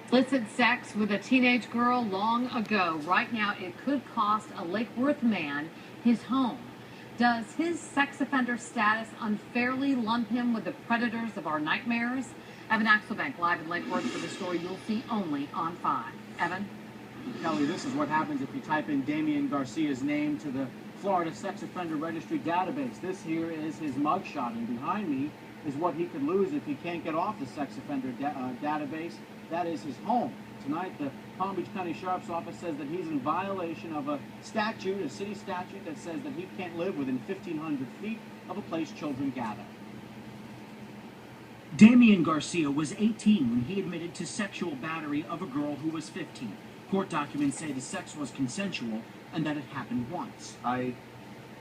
Illicit sex with a teenage girl long ago. Right now, it could cost a Lake Worth man his home. Does his sex offender status unfairly lump him with the predators of our nightmares? Evan Axelbank live in Lake Worth for the story you'll see only on 5. Evan? Kelly, this is what happens if you type in Damian Garcia's name to the Florida Sex Offender Registry database. This here is his mugshot, and behind me is what he could lose if he can't get off the sex offender database. That is his home. Tonight, the Palm Beach County Sheriff's Office says that he's in violation of a statute, a city statute that says that he can't live within 1,500 feet of a place children gather. Damian Garcia was 18 when he admitted to sexual battery of a girl who was 15. Court documents say the sex was consensual and that it happened once. I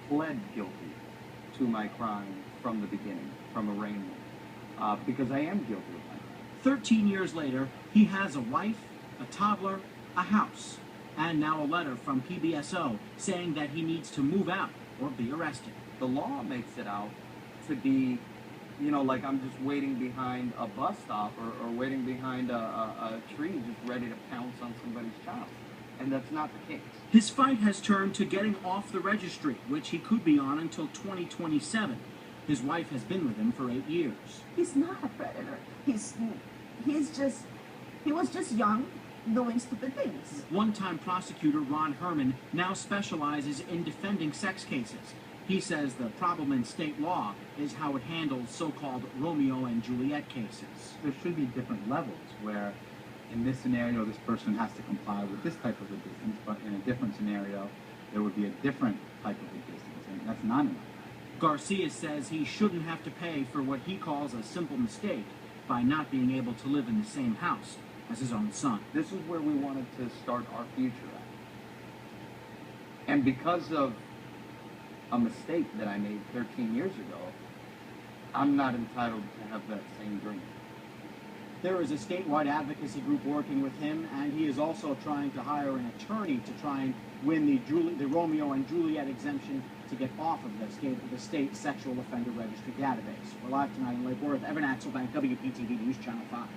pled guilty to my crime from the beginning, from arraignment, because I am guilty of my crime. 13 years later, he has a wife, a toddler, a house, and now a letter from PBSO saying that he needs to move out or be arrested. The law makes it out to be, like I'm just waiting behind a bus stop or waiting behind a tree just ready to pounce on somebody's child. And that's not the case. His fight has turned to getting off the registry, which he could be on until 2027. His wife has been with him for 8 years. He's not a predator. He was just young, doing stupid things. One-time prosecutor Ron Herman now specializes in defending sex cases. He says the problem in state law is how it handles so-called Romeo and Juliet cases. There should be different levels where in this scenario this person has to comply with this type of resistance, but in a different scenario there would be a different type of resistance, and that's not enough. Garcia says he shouldn't have to pay for what he calls a simple mistake by not being able to live in the same house as his own son. This is where we wanted to start our future at. And because of a mistake that I made 13 years ago, I'm not entitled to have that same dream. There is a statewide advocacy group working with him, and he is also trying to hire an attorney to try and win the Romeo and Juliet exemption to get off of the state sexual offender registry database. We're live tonight in Lake Worth. Evan Axelbank, WPTV News Channel 5.